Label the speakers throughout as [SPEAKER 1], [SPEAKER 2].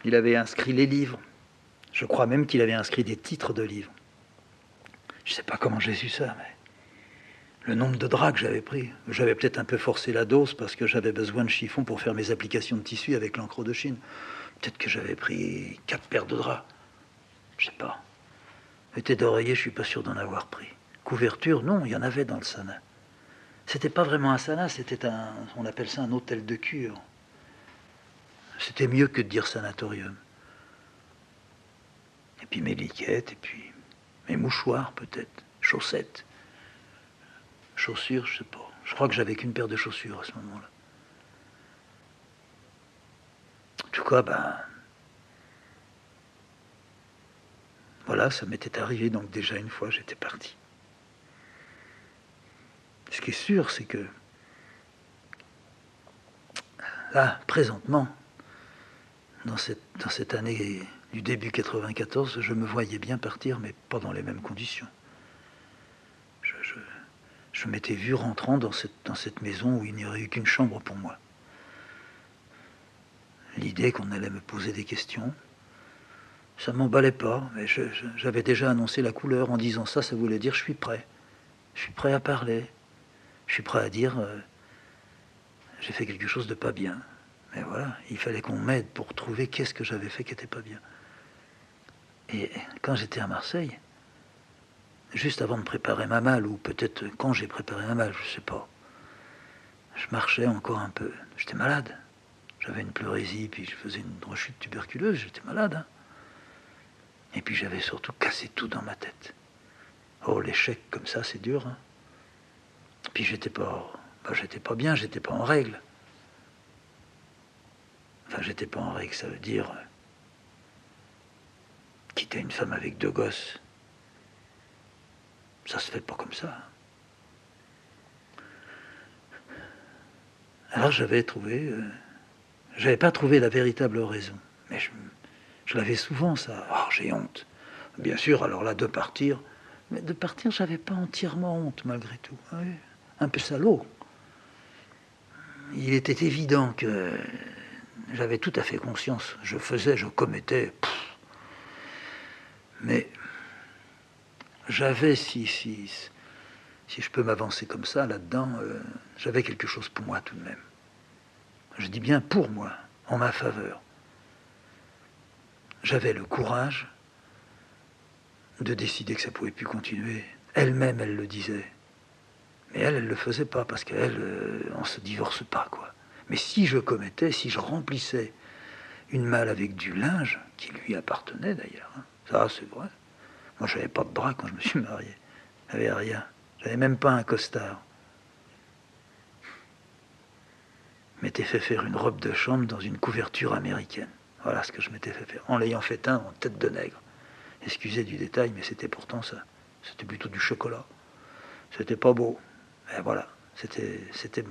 [SPEAKER 1] Il avait inscrit les livres. Je crois même qu'il avait inscrit des titres de livres. Je ne sais pas comment j'ai su ça, mais le nombre de draps que j'avais pris. J'avais peut-être un peu forcé la dose parce que j'avais besoin de chiffon pour faire mes applications de tissu avec l'encre de Chine. Peut-être que j'avais pris 4 paires de draps. Je sais pas. Était d'oreiller, je suis pas sûr d'en avoir pris. Couverture, non, il y en avait dans le Sana. C'était pas vraiment un Sana, c'était on appelle ça un hôtel de cure. C'était mieux que de dire sanatorium. Et puis mes liquettes, et puis mes mouchoirs peut-être, chaussettes, chaussures, je sais pas. Je crois que j'avais qu'une paire de chaussures à ce moment-là. En tout cas, voilà, ça m'était arrivé, donc déjà une fois, j'étais parti. Ce qui est sûr, c'est que là, présentement, dans cette année du début 94, je me voyais bien partir, mais pas dans les mêmes conditions. Je m'étais vu rentrant dans cette maison où il n'y aurait eu qu'une chambre pour moi. L'idée qu'on allait me poser des questions, ça ne m'emballait pas, mais j'avais déjà annoncé la couleur en disant ça, ça voulait dire je suis prêt. Je suis prêt à parler. Je suis prêt à dire j'ai fait quelque chose de pas bien. Mais voilà, il fallait qu'on m'aide pour trouver qu'est-ce que j'avais fait qui n'était pas bien. Et quand j'étais à Marseille, juste avant de préparer ma malle, ou peut-être quand j'ai préparé ma malle, je sais pas, je marchais encore un peu. J'étais malade. J'avais une pleurésie, puis je faisais une rechute tuberculeuse, j'étais malade. Hein. Et puis j'avais surtout cassé tout dans ma tête. Oh, l'échec comme ça, c'est dur. Hein. Puis j'étais pas bien, j'étais pas en règle. Enfin, j'étais pas en règle, ça veut dire quitter une femme avec 2 gosses. Ça se fait pas comme ça. Alors j'avais pas trouvé la véritable raison. Mais je l'avais souvent, ça. Oh, j'ai honte. Bien sûr, alors là, de partir. Mais de partir, j'avais pas entièrement honte, malgré tout. Oui, un peu salaud. Il était évident que j'avais tout à fait conscience. Je commettais. Mais j'avais, si je peux m'avancer comme ça, là-dedans, j'avais quelque chose pour moi tout de même. Je dis bien pour moi, en ma faveur. J'avais le courage de décider que ça ne pouvait plus continuer. Elle-même, elle le disait. Mais elle le faisait pas, parce qu'elle, on se divorce pas, quoi. Mais si je remplissais une malle avec du linge, qui lui appartenait d'ailleurs, hein, ça c'est vrai. Moi, j'avais pas de drap quand je me suis marié. J'avais rien. J'avais même pas un costard. Je m'étais fait faire une robe de chambre dans une couverture américaine. Voilà ce que je m'étais fait faire, en l'ayant fait teindre en tête de nègre. Excusez du détail, mais c'était pourtant ça. C'était plutôt du chocolat. C'était pas beau. Mais voilà, c'était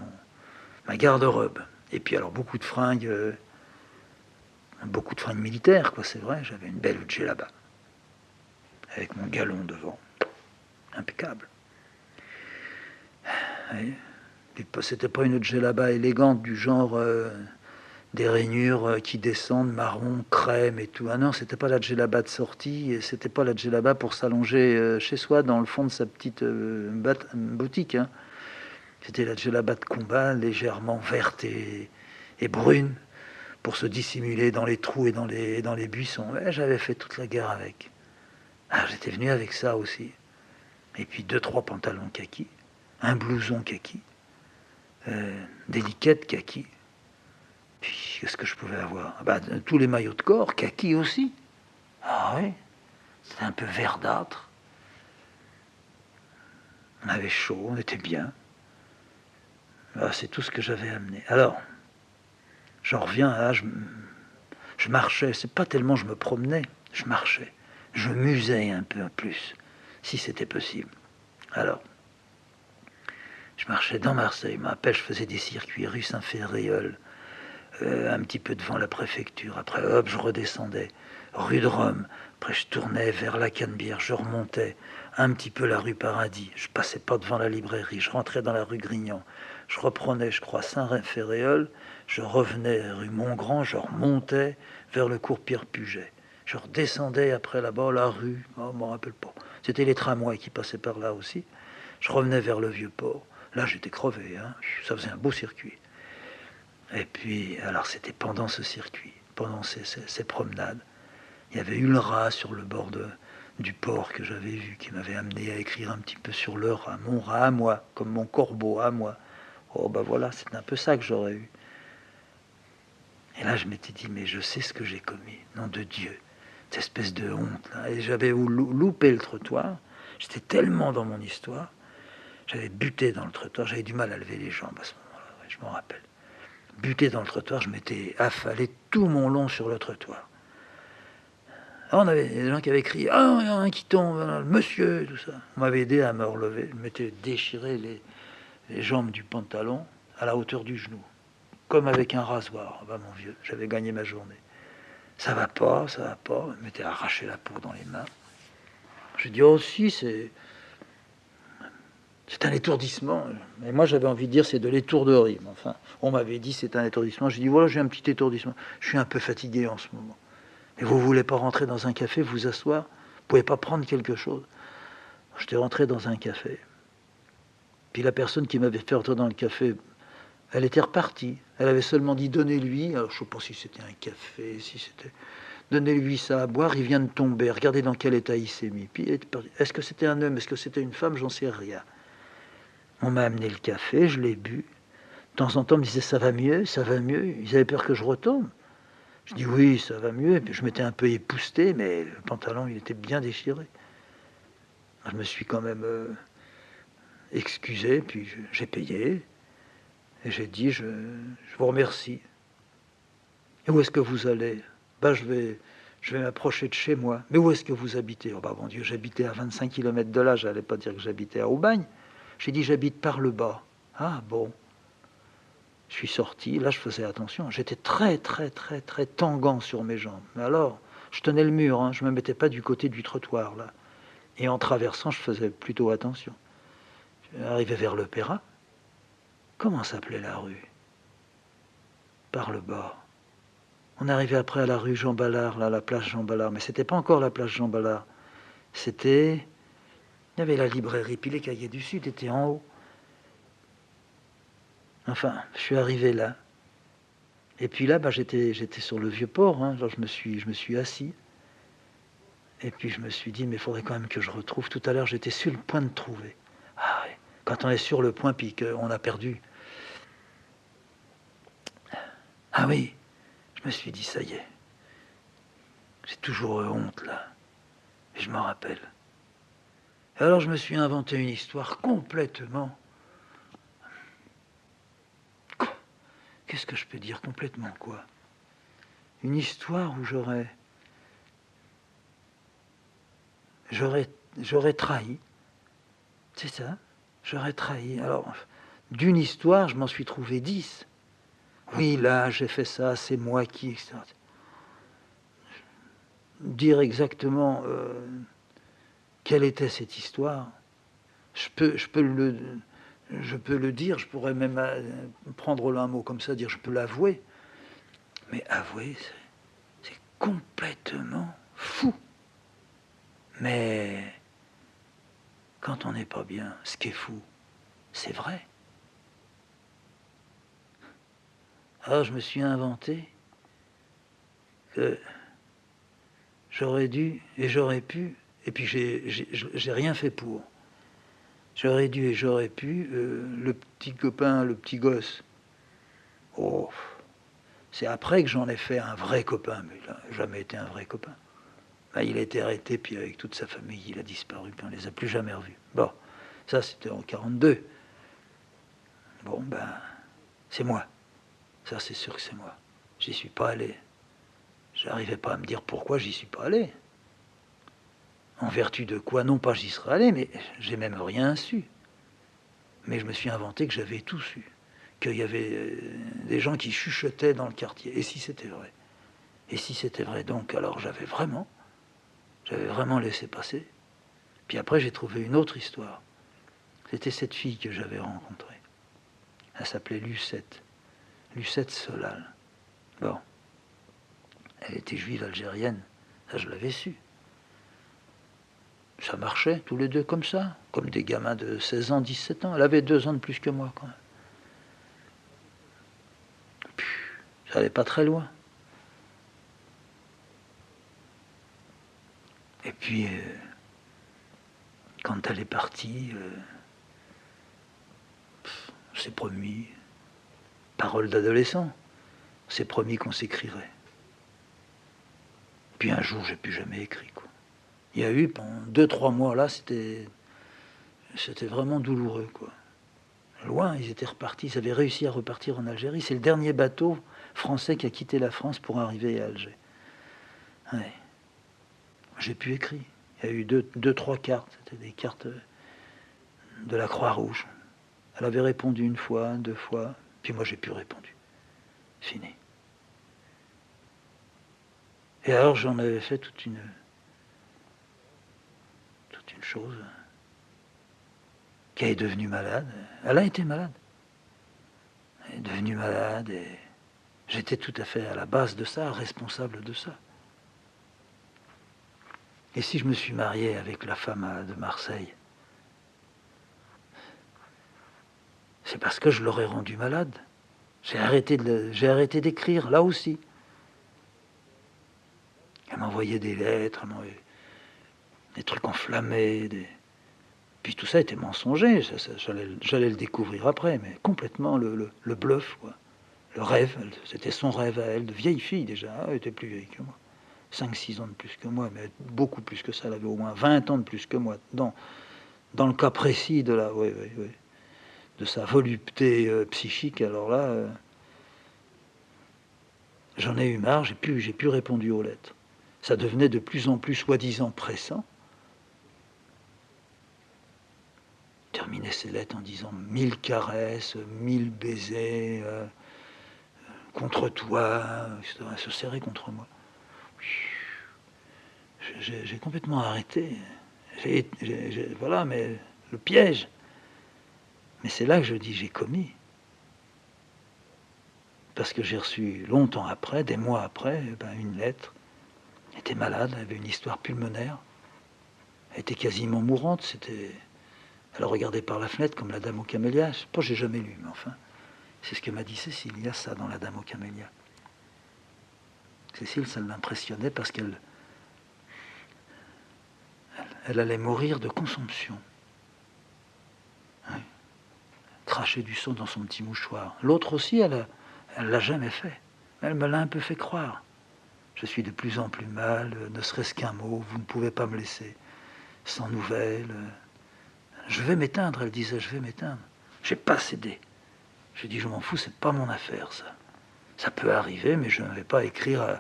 [SPEAKER 1] ma garde-robe. Et puis alors beaucoup de fringues militaires, quoi, c'est vrai. J'avais une belle djellaba avec mon galon devant. Impeccable. C'était pas une djellaba élégante du genre des rainures qui descendent, marron, crème et tout. Ah non, c'était pas la djellaba de sortie, et c'était pas la djellaba pour s'allonger chez soi dans le fond de sa petite boutique. Hein. C'était la djellaba de combat, légèrement verte et brune, pour se dissimuler dans les trous et dans les buissons. Ouais, j'avais fait toute la guerre avec. Ah, j'étais venu avec ça aussi. Et puis 2-3 pantalons kaki, un blouson kaki, des liquettes kaki. Puis qu'est-ce que je pouvais avoir? Tous les maillots de corps, kaki aussi. Ah oui, c'était un peu verdâtre. On avait chaud, on était bien. C'est tout ce que j'avais amené. Alors, j'en reviens à... Je marchais, c'est pas tellement je me promenais, je marchais. Je musais un peu plus, si c'était possible. Alors, je marchais dans Marseille. Je me rappelle, je faisais des circuits rue Saint-Féréol, un petit peu devant la préfecture. Après, hop, je redescendais. Rue de Rome. Après, je tournais vers la Canebière. Je remontais un petit peu la rue Paradis. Je passais pas devant la librairie. Je rentrais dans la rue Grignan. Je reprenais, je crois, Saint-Féréol. Je revenais rue Montgrand. Je remontais. vers le cours Pierre Puget. Je redescendais après là-bas, la rue, je ne m'en rappelle pas. C'était les tramways qui passaient par là aussi. Je revenais vers le Vieux-Port. Là, j'étais crevé, hein. Ça faisait un beau circuit. Et puis, alors c'était pendant ce circuit, pendant ces promenades, il y avait Ulra sur le bord du port que j'avais vu, qui m'avait amené à écrire un petit peu sur le rat, mon rat à moi, comme mon corbeau à moi. Oh ben voilà, c'est un peu ça que j'aurais eu. Et là, je m'étais dit, mais je sais ce que j'ai commis, nom de Dieu, cette espèce de honte là. Et j'avais loupé le trottoir, j'étais tellement dans mon histoire, j'avais buté dans le trottoir, j'avais du mal à lever les jambes à ce moment-là, ouais, je m'en rappelle. Buté dans le trottoir, je m'étais affalé tout mon long sur le trottoir. Alors on avait des gens qui avaient crié « Ah, il y en a un qui tombe, le monsieur !» tout ça. On m'avait aidé à me relever. Je m'étais déchiré les jambes du pantalon à la hauteur du genou, comme avec un rasoir. Bah, mon vieux, j'avais gagné ma journée. Ça va pas, ça va pas. Je m'étais arraché la peau dans les mains. Je dis « Oh si, c'est un étourdissement. » Mais moi, j'avais envie de dire c'est de l'étourderie. Enfin, on m'avait dit c'est un étourdissement. J'ai dit « Voilà, j'ai un petit étourdissement. Je suis un peu fatigué en ce moment. » Et vous voulez pas rentrer dans un café, vous asseoir? Vous pouvez pas prendre quelque chose? J'étais rentré dans un café. Puis la personne qui m'avait fait rentrer dans le café, elle était repartie. Elle avait seulement dit donnez-lui. Alors je sais pas si c'était un café, si c'était donnez-lui ça à boire. Il vient de tomber. Regardez dans quel état il s'est mis. Puis est-ce que c'était un homme? Est-ce que c'était une femme? J'en sais rien. On m'a amené le café, je l'ai bu. De temps en temps, on me disait ça va mieux, ça va mieux. Ils avaient peur que je retombe. Je dis oui, ça va mieux. Et puis je m'étais un peu épousté, mais le pantalon, il était bien déchiré. Je me suis quand même excusé, puis j'ai payé. Et j'ai dit, je vous remercie. Et où est-ce que vous allez? Ben, je vais m'approcher de chez moi. Mais où est-ce que vous habitez? Oh, bah, mon Dieu, j'habitais à 25 km de là. Je n'allais pas dire que j'habitais à Aubagne. J'ai dit, j'habite par le bas. Ah bon. Je suis sorti, là je faisais attention, j'étais très très très très tangant sur mes jambes. Mais alors, je tenais le mur, hein, je ne me mettais pas du côté du trottoir là. Et en traversant, je faisais plutôt attention. Arrivé vers l'Opéra, comment s'appelait la rue? Par le bas. On arrivait après à la rue Jean Ballard, là, la place Jean Ballard, mais c'était pas encore la place Jean Ballard. C'était... Il y avait la librairie, puis les Cahiers du Sud étaient en haut. Enfin, je suis arrivé là. Et puis là, bah, j'étais sur le Vieux-Port, hein. Alors je me suis assis. Et puis je me suis dit, mais il faudrait quand même que je retrouve. Tout à l'heure, j'étais sur le point de trouver. Ah oui, quand on est sur le point, puis qu'on a perdu. Ah oui, je me suis dit, ça y est. J'ai toujours honte, là. Et je m'en rappelle. Et alors je me suis inventé une histoire complètement... Qu'est-ce que je peux dire complètement, quoi? Une histoire où j'aurais trahi. C'est ça, j'aurais trahi. Alors, d'une histoire, je m'en suis trouvé 10. Oui, là, j'ai fait ça, c'est moi qui... etc. Dire exactement quelle était cette histoire, je peux le dire, je pourrais même prendre un mot comme ça, dire je peux l'avouer. Mais avouer, c'est complètement fou. Mais quand on n'est pas bien, ce qui est fou, c'est vrai. Alors je me suis inventé que j'aurais dû et j'aurais pu, et puis j'ai rien fait pour. J'aurais dû et j'aurais pu, le petit copain, le petit gosse. Oh, c'est après que j'en ai fait un vrai copain, mais il n'a jamais été un vrai copain. Ben, il a été arrêté, puis avec toute sa famille, il a disparu, puis on ne les a plus jamais revus. Bon, ça c'était en 42. Bon, ben, c'est moi. Ça, c'est sûr que c'est moi. J'y suis pas allé. J'arrivais pas à me dire pourquoi j'y suis pas allé. En vertu de quoi, non pas j'y serais allé, mais j'ai même rien su. Mais je me suis inventé que j'avais tout su. Qu'il y avait des gens qui chuchotaient dans le quartier. Et si c'était vrai? Et si c'était vrai, donc, alors j'avais vraiment laissé passer. Puis après, j'ai trouvé une autre histoire. C'était cette fille que j'avais rencontrée. Elle s'appelait Lucette. Lucette Solal. Bon. Elle était juive algérienne. Ça, je l'avais su. Ça marchait, tous les deux comme ça, comme des gamins de 16 ans, 17 ans. Elle avait 2 ans de plus que moi, quand même. Puis, ça n'allait pas très loin. Et puis, quand elle est partie, on s'est promis, parole d'adolescent, on s'est promis qu'on s'écrirait. Puis un jour, j'ai plus jamais écrit, quoi. Il y a eu, pendant 2-3 mois, là, c'était vraiment douloureux, quoi. Loin, ils étaient repartis, ils avaient réussi à repartir en Algérie. C'est le dernier bateau français qui a quitté la France pour arriver à Alger. Ouais. J'ai pu écrire. Il y a eu 2-3 cartes, c'était des cartes de la Croix-Rouge. Elle avait répondu 1 fois, 2 fois, puis moi j'ai plus répondu. Fini. Et alors j'en avais fait toute une chose qui est devenue malade. Elle a été malade. Elle est devenue malade et j'étais tout à fait à la base de ça, responsable de ça. Et si je me suis marié avec la femme de Marseille, c'est parce que je l'aurais rendue malade. J'ai arrêté d'écrire, là aussi. Elle m'envoyait des lettres, elle m'envoyait des trucs enflammés, puis tout ça était mensonger, j'allais le découvrir après, mais complètement le bluff, quoi. Le rêve, c'était son rêve à elle, de vieille fille déjà, elle était plus vieille que moi. 5-6 ans de plus que moi, mais beaucoup plus que ça, elle avait au moins 20 ans de plus que moi, dans le cas précis de de sa volupté psychique, alors là, j'en ai eu marre, j'ai plus répondu aux lettres. Ça devenait de plus en plus soi-disant pressant. Terminait ses lettres en disant 1000 caresses, 1000 baisers contre toi, etc. Elle se serrait contre moi. J'ai complètement arrêté. Voilà, mais le piège. Mais c'est là que je dis j'ai commis. Parce que j'ai reçu longtemps après, des mois après, une lettre. Elle était malade, elle avait une histoire pulmonaire. Elle était quasiment mourante. Elle regardait par la fenêtre comme la dame aux camélias. Je sais pas, j'ai jamais lu, mais enfin, c'est ce que m'a dit Cécile. Il y a ça dans la dame aux camélias. Cécile, ça l'impressionnait parce qu'elle allait mourir de consomption. Hein? Cracher du sang dans son petit mouchoir. L'autre aussi, elle l'a jamais fait. Elle me l'a un peu fait croire. Je suis de plus en plus mal, ne serait-ce qu'un mot, vous ne pouvez pas me laisser sans nouvelles. Je vais m'éteindre, elle disait, je vais m'éteindre. J'ai pas cédé. J'ai dit, je m'en fous, c'est pas mon affaire, ça. Ça peut arriver, mais je ne vais pas écrire à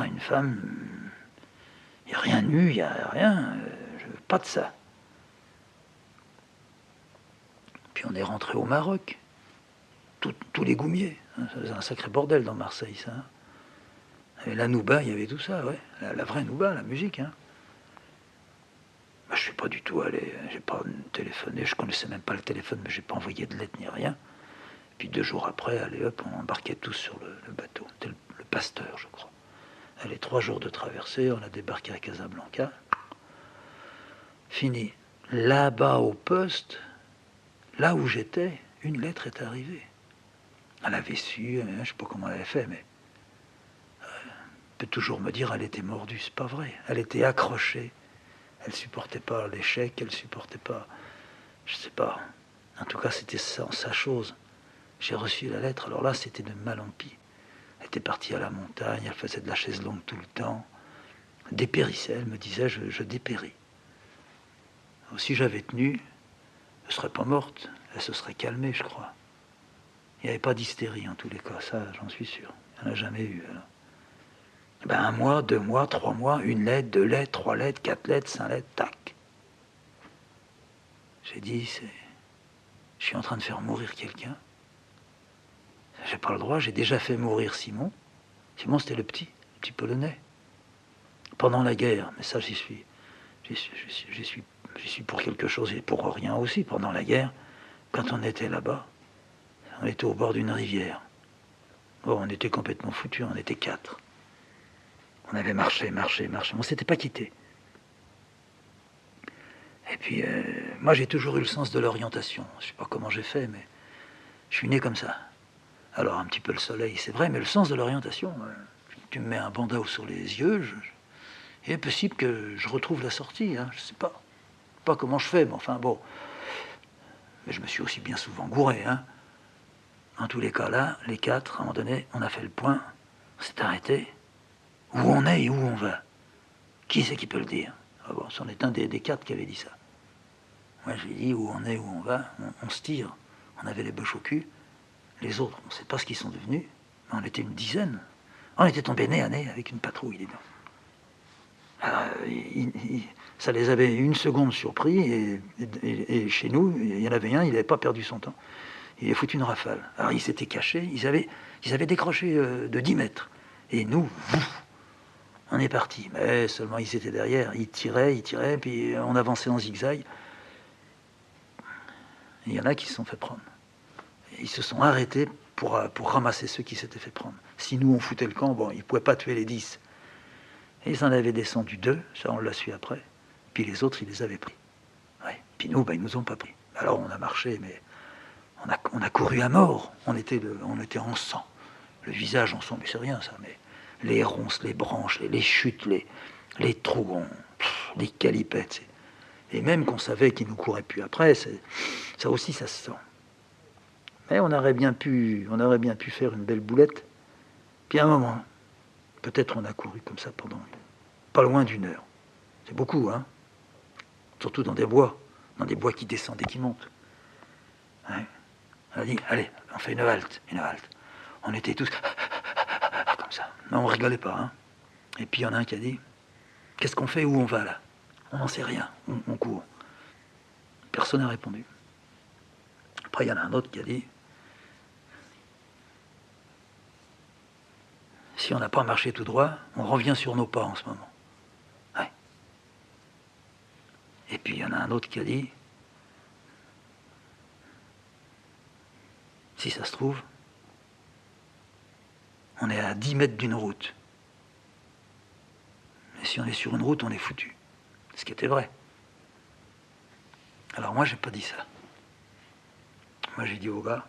[SPEAKER 1] une femme. Il n'y a rien eu, il n'y a rien. Je veux pas de ça. Puis on est rentré au Maroc. Tous les goumiers. Hein, c'est un sacré bordel dans Marseille, ça. Hein. Et la Nouba, il y avait tout ça, ouais. La vraie Nouba, la musique. Hein. Bah, je ne suis pas du tout allé. J'ai pas téléphoné. Je connaissais même pas le téléphone, mais j'ai pas envoyé de lettre ni rien. Puis 2 jours après, allez hop, on embarquait tous sur le bateau. C'était le Pasteur, je crois. Allez, 3 jours de traversée, on a débarqué à Casablanca. Fini. Là-bas au poste, là où j'étais, une lettre est arrivée. Elle avait su, je ne sais pas comment elle avait fait, mais elle peut toujours me dire elle était mordue, c'est pas vrai. Elle était accrochée. Elle supportait pas l'échec, elle supportait pas, je sais pas. En tout cas, c'était sa chose. J'ai reçu la lettre, alors là, c'était de mal en pis. Elle était partie à la montagne, elle faisait de la chaise longue tout le temps. Dépérissait, elle me disait, je dépéris. Alors, si j'avais tenu, elle ne serait pas morte, elle se serait calmée, je crois. Il n'y avait pas d'hystérie en tous les cas, ça, j'en suis sûr. Il n'y en a jamais eu. Alors. 1 mois, 2 mois, 3 mois, 1 lettre, 2 lettres, 3 lettres, 4 lettres, 5 lettres, tac. J'ai dit, je suis en train de faire mourir quelqu'un. J'ai pas le droit, j'ai déjà fait mourir Simon. Simon, c'était le petit Polonais. Pendant la guerre, mais ça, j'y suis pour quelque chose et pour rien aussi. Pendant la guerre, quand on était là-bas, on était au bord d'une rivière. Oh, on était complètement foutus, on était 4. On avait marché, on ne s'était pas quitté. Et puis, moi j'ai toujours eu le sens de l'orientation. Je ne sais pas comment j'ai fait, mais je suis né comme ça. Alors un petit peu le soleil, c'est vrai, mais le sens de l'orientation, tu me mets un bandeau sur les yeux, il est possible que je retrouve la sortie, hein, je ne sais pas comment je fais, mais enfin bon. Mais je me suis aussi bien souvent gouré, hein. En tous les cas là, les 4, à un moment donné, on a fait le point, on s'est arrêté. Où on est et où on va? Qui c'est qui peut le dire? Ah bon, c'en est un des 4 qui avait dit ça. Moi j'ai dit où on est, où on va, on se tire. On avait les bœufs au cul. Les autres, on ne sait pas ce qu'ils sont devenus, mais on était une dizaine. On était tombés nez à nez avec une patrouille, dis donc. Alors, ça les avait une seconde surpris, et chez nous, il y en avait un, il n'avait pas perdu son temps. Il a foutu une rafale. Alors ils s'étaient cachés, ils avaient décroché de 10 mètres. Et nous, on est parti. Mais seulement ils étaient derrière, ils tiraient, puis on avançait en zigzag. Il y en a qui se sont fait prendre. Ils se sont arrêtés pour ramasser ceux qui s'étaient fait prendre. Si nous, on foutait le camp, bon, ils ne pouvaient pas tuer les 10. Et ils en avaient descendu 2, ça on l'a su après. Puis les autres, ils les avaient pris. Ouais. Puis nous, ils nous ont pas pris. Alors on a marché, mais on a couru à mort. On était en sang. Le visage en sang, mais c'est rien ça. Mais les ronces, les branches, les chutes, les trous, les calipettes. Et même qu'on savait qu'ils nous couraient plus après, ça aussi, ça se sent. Mais on aurait bien pu faire une belle boulette. Puis à un moment, peut-être on a couru comme ça pendant pas loin d'1 heure. C'est beaucoup, hein. Surtout dans des bois qui descendent et qui montent. Ouais. On a dit, allez, on fait une halte. On était tous comme ça. Mais on rigolait pas, hein. Et puis il y en a un qui a dit, qu'est-ce qu'on fait, où on va là? On n'en sait rien, on court. Personne n'a répondu. Après il y en a un autre qui a dit, si on n'a pas marché tout droit, on revient sur nos pas en ce moment. Ouais. Et puis il y en a un autre qui a dit, si ça se trouve, on est à 10 mètres d'une route. Mais si on est sur une route, on est foutu. Ce qui était vrai. Alors moi, j'ai pas dit ça. Moi, j'ai dit aux gars,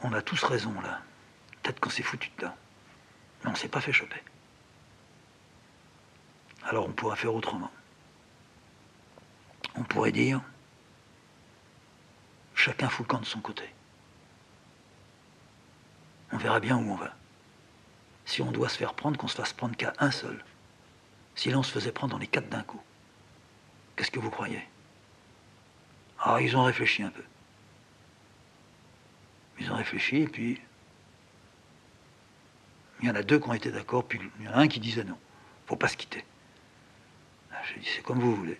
[SPEAKER 1] on a tous raison là. Peut-être qu'on s'est foutu dedans. Mais on s'est pas fait choper. Alors on pourrait faire autrement. On pourrait dire, chacun fout le camp de son côté. On verra bien où on va. Si on doit se faire prendre, qu'on se fasse prendre qu'à un seul. Si l'on se faisait prendre, on est 4 d'un coup. Qu'est-ce que vous croyez? Ah, ils ont réfléchi un peu. Ils ont réfléchi, et puis il y en a 2 qui ont été d'accord, puis il y en a un qui disait non, faut pas se quitter. J'ai dit, c'est comme vous voulez.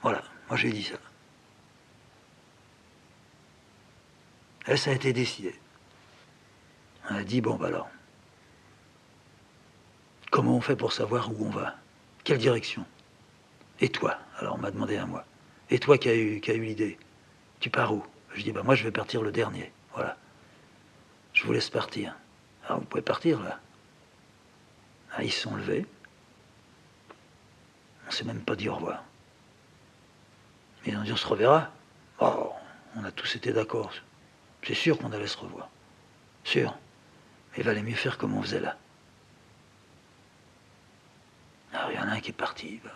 [SPEAKER 1] Voilà, moi j'ai dit ça. Et ça a été décidé. On a dit, bon, bah alors, comment on fait pour savoir où on va? Quelle direction? Et toi? Alors on m'a demandé à moi. Et toi qui as eu l'idée, tu pars où? Je dis, bah moi je vais partir le dernier. Voilà. Je vous laisse partir. Alors vous pouvez partir là. Ah, ils se sont levés. On s'est même pas dit au revoir. Ils ont dit, on se reverra. Oh, on a tous été d'accord. C'est sûr qu'on allait se revoir. Sûr. Mais il valait mieux faire comme on faisait là. Alors il y en a un qui est parti. Bah.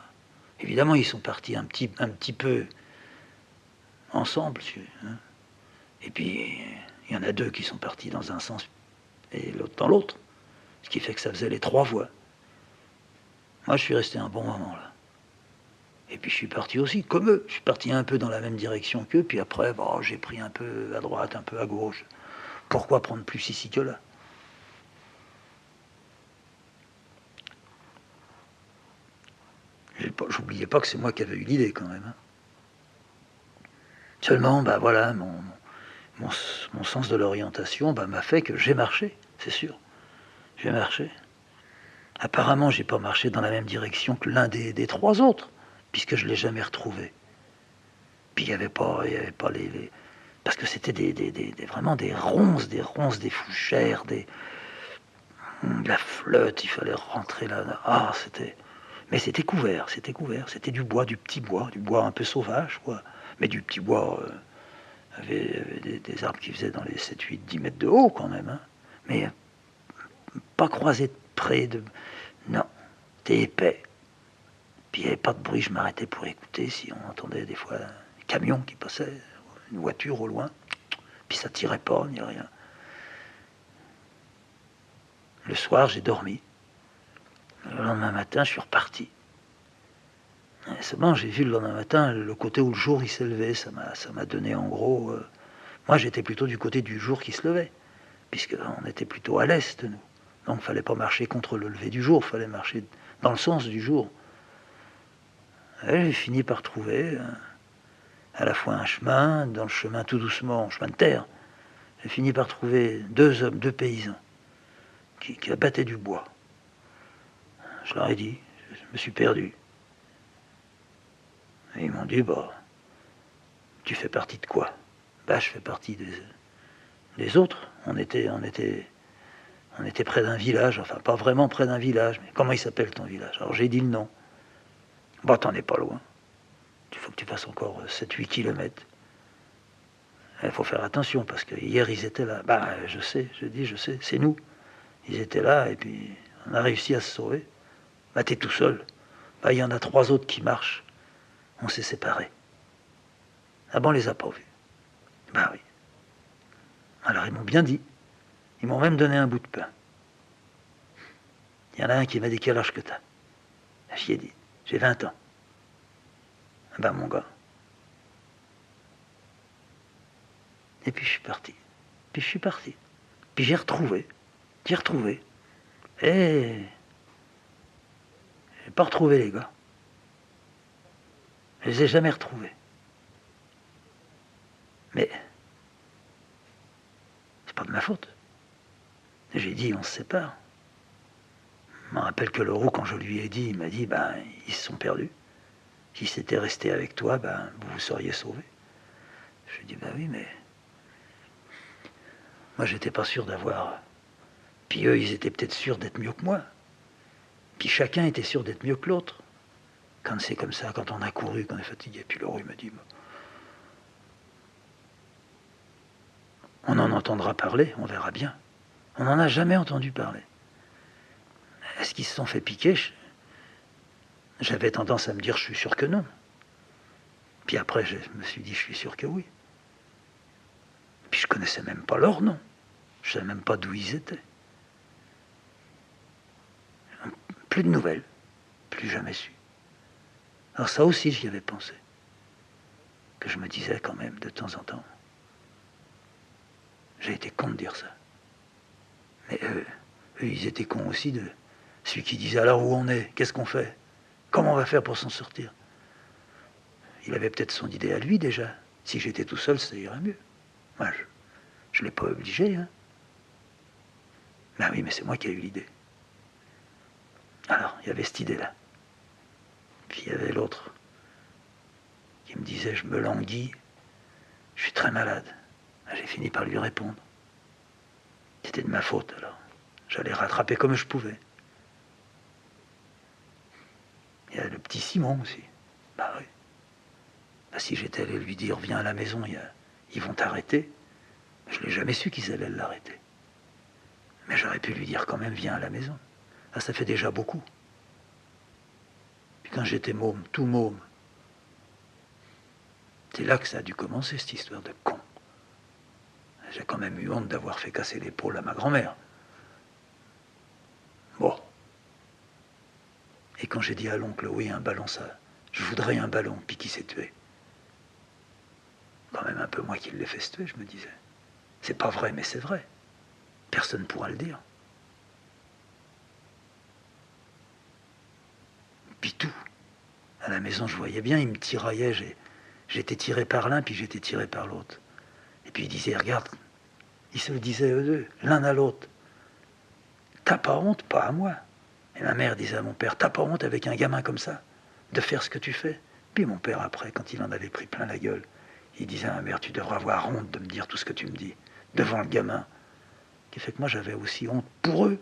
[SPEAKER 1] Évidemment, ils sont partis un petit peu ensemble. Hein. Et puis, il y en a 2 qui sont partis dans un sens et l'autre dans l'autre. Ce qui fait que ça faisait les 3 voies. Moi, je suis resté un bon moment là. Et puis je suis parti aussi, comme eux. Je suis parti un peu dans la même direction qu'eux, puis après, bon, j'ai pris un peu à droite, un peu à gauche. Pourquoi prendre plus ici que là? J'oubliais pas que c'est moi qui avais eu l'idée quand même. Hein. Seulement, bah voilà, mon sens de l'orientation m'a fait que j'ai marché, c'est sûr. J'ai marché. Apparemment, j'ai pas marché dans la même direction que l'un des 3 autres, puisque je l'ai jamais retrouvé. Puis il y avait pas parce que c'était vraiment des ronces, des fougères, de la flotte, il fallait rentrer là. Ah, mais c'était couvert, c'était du petit bois, du bois un peu sauvage, quoi. Mais du petit bois, avait des arbres qui faisaient dans les 7, 8, 10 mètres de haut quand même, hein. Mais pas croisés de près, non, c'était épais. Puis il n'y avait pas de bruit, je m'arrêtais pour écouter si on entendait des fois un camion qui passait, une voiture au loin, puis ça tirait pas, ni rien. Le soir, j'ai dormi. Le lendemain matin, je suis reparti. Seulement, j'ai vu le lendemain matin le côté où le jour il s'est levé. Ça m'a donné en gros. Moi, j'étais plutôt du côté du jour qui se levait, puisqu'on était plutôt à l'est, nous. Donc, il fallait pas marcher contre le lever du jour, il fallait marcher dans le sens du jour. Et j'ai fini par trouver à la fois un chemin, dans le chemin tout doucement, un chemin de terre. J'ai fini par trouver 2 hommes, 2 paysans, qui abattaient du bois. Je leur ai dit, je me suis perdu. Et ils m'ont dit, bah, tu fais partie de quoi? Bah, je fais partie des autres. On était près d'un village, enfin pas vraiment près d'un village, mais comment il s'appelle ton village? Alors j'ai dit le nom. Bah, t'en es pas loin. Il faut que tu fasses encore 7-8 kilomètres. Il faut faire attention parce que hier ils étaient là. Bah, je sais, c'est nous. Ils étaient là et puis on a réussi à se sauver. Bah, t'es tout seul. Bah, il y en a 3 autres qui marchent. On s'est séparés. Ah bon, on les a pas vus. Bah oui. Alors ils m'ont bien dit. Ils m'ont même donné un bout de pain. Il y en a un qui m'a dit quel âge que t'as. J'y ai dit, j'ai 20 ans. Ah ben mon gars. Et puis je suis parti. Puis j'ai retrouvé. Et j'ai pas retrouvé les gars. Je les ai jamais retrouvés. Mais c'est pas de ma faute. J'ai dit, on se sépare. Je me rappelle que Leroux, quand je lui ai dit, il m'a dit, ben, ils se sont perdus. S'ils s'étaient restés avec toi, ben, vous vous seriez sauvés. Je lui ai dit, ben oui, mais moi, j'étais pas sûr d'avoir. Puis eux, ils étaient peut-être sûrs d'être mieux que moi. Puis chacun était sûr d'être mieux que l'autre. Quand c'est comme ça, quand on a couru, quand on est fatigué. Puis Leroux, il me dit, on en entendra parler, on verra bien. On n'en a jamais entendu parler. Est-ce qu'ils se sont fait piquer? J'avais tendance à me dire, je suis sûr que non. Puis après, je me suis dit, je suis sûr que oui. Puis je connaissais même pas leur nom. Je savais même pas d'où ils étaient. Plus de nouvelles. Plus jamais su. Alors ça aussi, j'y avais pensé. Que je me disais quand même, de temps en temps. J'ai été con de dire ça. Mais eux, ils étaient cons aussi de celui qui disait, alors où on est? Qu'est-ce qu'on fait? Comment on va faire pour s'en sortir? Il avait peut-être son idée à lui déjà. Si j'étais tout seul, ça irait mieux. Moi, je ne l'ai pas obligé. Hein. Ben oui, mais c'est moi qui ai eu l'idée. Alors, il y avait cette idée-là. Puis il y avait l'autre qui me disait, je me languis, je suis très malade. Ben, j'ai fini par lui répondre. C'était de ma faute, alors. J'allais rattraper comme je pouvais. Il y a le petit Simon aussi. Bah oui. Ben, si j'étais allé lui dire, viens à la maison, ils vont t'arrêter. Je n'ai jamais su qu'ils allaient l'arrêter. Mais j'aurais pu lui dire quand même, viens à la maison. Ah, ça fait déjà beaucoup. Puis quand j'étais môme, tout môme, c'est là que ça a dû commencer, cette histoire de con. J'ai quand même eu honte d'avoir fait casser l'épaule à ma grand-mère. Bon. Et quand j'ai dit à l'oncle, oui, un ballon, ça, je voudrais un ballon, puis qui s'est tué. Quand même un peu moi qui l'ai fait se tuer, je me disais. C'est pas vrai, mais c'est vrai. Personne ne pourra le dire. Puis tout. À la maison, je voyais bien, il me tiraillait. J'étais tiré par l'un, puis j'étais tiré par l'autre. Et puis il disait, regarde, ils se le disaient eux deux, l'un à l'autre. T'as pas honte, pas à moi. Et ma mère disait à mon père, t'as pas honte avec un gamin comme ça, de faire ce que tu fais? Puis mon père, après, quand il en avait pris plein la gueule, Il disait à ma mère, tu devrais avoir honte de me dire tout ce que tu me dis, devant le gamin. Qui fait que moi, j'avais aussi honte pour eux.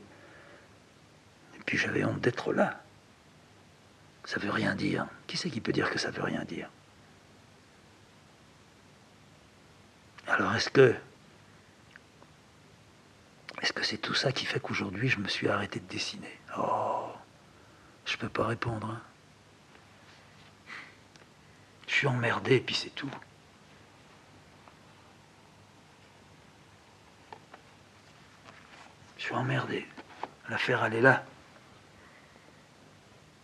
[SPEAKER 1] Et puis j'avais honte d'être là. Ça veut rien dire. Qui c'est qui peut dire que ça veut rien dire? Alors est-ce que c'est tout ça qui fait qu'aujourd'hui je me suis arrêté de dessiner? Oh, je peux pas répondre. Hein. Je suis emmerdé, puis c'est tout. Je suis emmerdé. L'affaire, elle est là.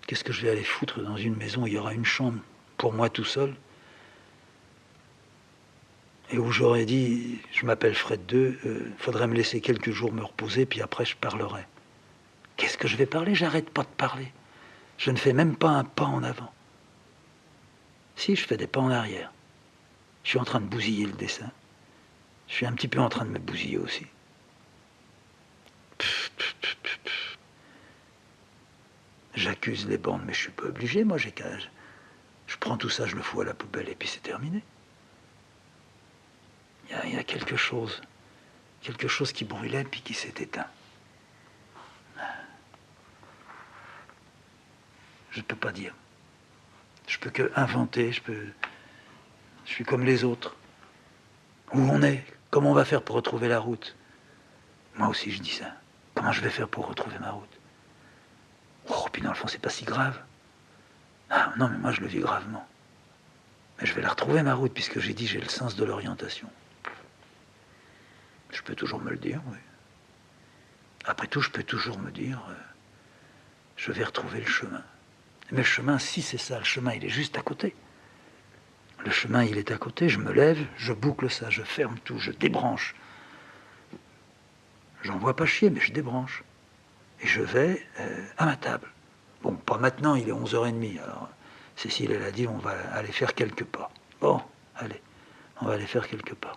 [SPEAKER 1] Qu'est-ce que je vais aller foutre dans une maison où il y aura une chambre pour moi tout seul? Et où j'aurais dit, je m'appelle Fred II, faudrait me laisser quelques jours me reposer, puis après je parlerai. Qu'est-ce que je vais parler? J'arrête pas de parler. Je ne fais même pas un pas en avant. Si, je fais des pas en arrière. Je suis en train de bousiller le dessin. Je suis un petit peu en train de me bousiller aussi. J'accuse les bandes, mais je suis pas obligé, moi j'ai qu'à... Je prends tout ça, je le fous à la poubelle et puis c'est terminé. Il y a quelque chose qui brûlait puis qui s'est éteint. Je ne peux pas dire. Je peux que inventer, je suis comme les autres. Où on est? Comment on va faire pour retrouver la route? Moi aussi je dis ça. Comment je vais faire pour retrouver ma route? Oh, puis dans le fond, c'est pas si grave. Ah non, mais moi je le vis gravement. Mais je vais la retrouver, ma route, puisque j'ai dit j'ai le sens de l'orientation. Je peux toujours me le dire, oui. Après tout, je peux toujours me dire, je vais retrouver le chemin. Mais le chemin, si c'est ça, le chemin, il est juste à côté. Le chemin, il est à côté, je me lève, je boucle ça, je ferme tout, je débranche. J'en vois pas chier, mais je débranche. Et je vais à ma table. Bon, pas maintenant, il est 11h30, alors Cécile, elle a dit, on va aller faire quelques pas. Bon, allez, on va aller faire quelques pas.